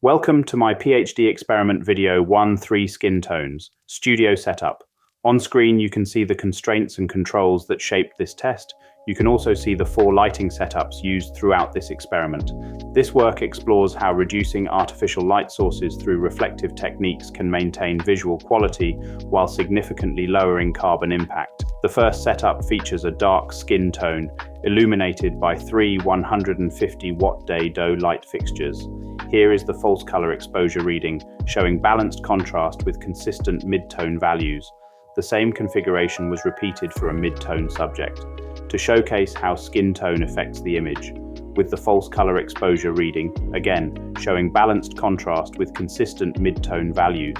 Welcome to my PhD experiment video 1-3 skin tones, studio setup. On screen you can see the constraints and controls that shaped this test. You can also see the 4 lighting setups used throughout this experiment. This work explores how reducing artificial light sources through reflective techniques can maintain visual quality while significantly lowering carbon impact. The first setup features a dark skin tone, illuminated by 3 150-watt day-doe light fixtures. Here is the false color exposure reading, showing balanced contrast with consistent mid-tone values. The same configuration was repeated for a mid-tone subject, to showcase how skin tone affects the image, with the false color exposure reading, again, showing balanced contrast with consistent mid-tone values.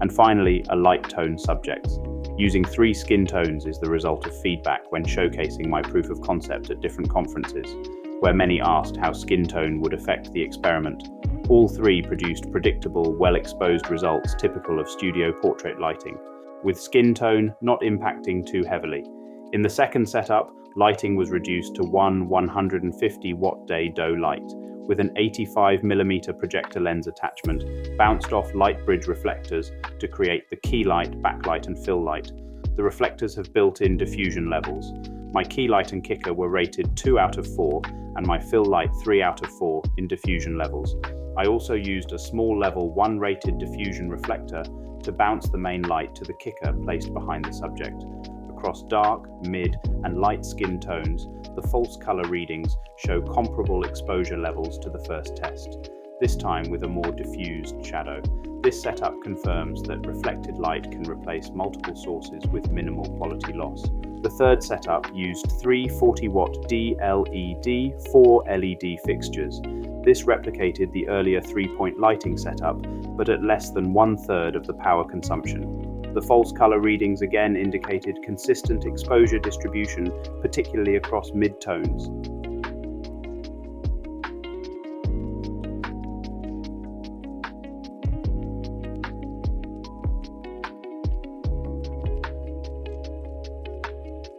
And finally, a light tone subject. Using 3 skin tones is the result of feedback when showcasing my proof of concept at different conferences, where many asked how skin tone would affect the experiment. All 3 produced predictable, well-exposed results typical of studio portrait lighting, with skin tone not impacting too heavily. In the second setup, lighting was reduced to 1 150-watt day-doe light, with an 85mm projector lens attachment, bounced off Light Bridge reflectors to create the key light, backlight and fill light. The reflectors have built-in diffusion levels. My key light and kicker were rated 2 out of 4, and my fill light 3 out of 4 in diffusion levels. I also used a small level 1 rated diffusion reflector to bounce the main light to the kicker placed behind the subject. Across dark, mid, and light skin tones, the false color readings show comparable exposure levels to the first test, this time with a more diffused shadow. This setup confirms that reflected light can replace multiple sources with minimal quality loss. The third setup used 3 40-watt D-LED 4 LED fixtures. This replicated the earlier 3-point lighting setup, but at less than 1/3 of the power consumption. The false color readings again indicated consistent exposure distribution, particularly across mid-tones.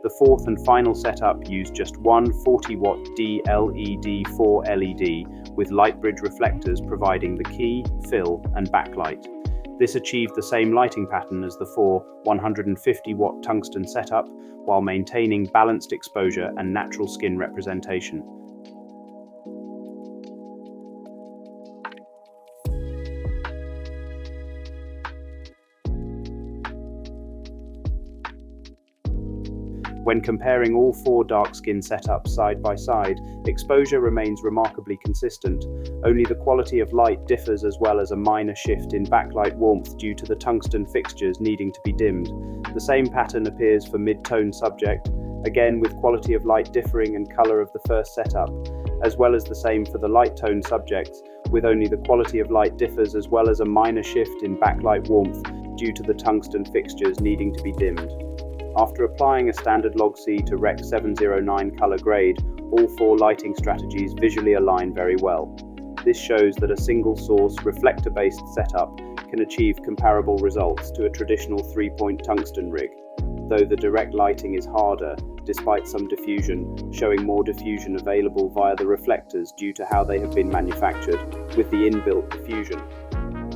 The fourth and final setup used just 1 40-watt D-LED 4 LED with Light Bridge reflectors providing the key, fill, and backlight. This achieved the same lighting pattern as the 4 150-watt tungsten setup while maintaining balanced exposure and natural skin representation. When comparing all 4 dark skin setups side by side, exposure remains remarkably consistent. Only the quality of light differs, as well as a minor shift in backlight warmth due to the tungsten fixtures needing to be dimmed. The same pattern appears for mid-tone subject, again with quality of light differing and color of the first setup, as well as the same for the light tone subjects, with only the quality of light differs as well as a minor shift in backlight warmth due to the tungsten fixtures needing to be dimmed. After applying a standard log C to Rec 709 color grade, all 4 lighting strategies visually align very well. This shows that a single source reflector-based setup can achieve comparable results to a traditional 3-point tungsten rig, though the direct lighting is harder, despite some diffusion, showing more diffusion available via the reflectors due to how they have been manufactured, with the inbuilt diffusion.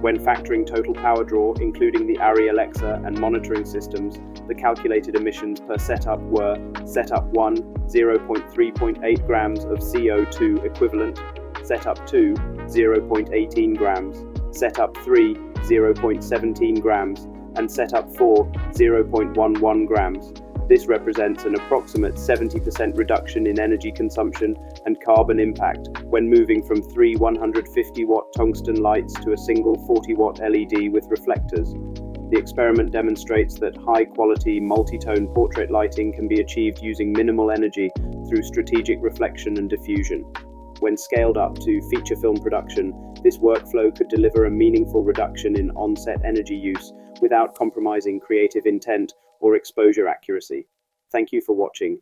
When factoring total power draw, including the ARRI Alexa and monitoring systems, the calculated emissions per setup were: Setup 1, 0.3.8 grams of CO2 equivalent, Setup 2, 0.18 grams, Setup 3, 0.17 grams, and Setup 4, 0.11 grams. This represents an approximate 70% reduction in energy consumption and carbon impact when moving from 3 150-watt tungsten lights to a single 40-watt LED with reflectors. The experiment demonstrates that high-quality multi-tone portrait lighting can be achieved using minimal energy through strategic reflection and diffusion. When scaled up to feature film production, this workflow could deliver a meaningful reduction in on-set energy use without compromising creative intent or exposure accuracy. Thank you for watching.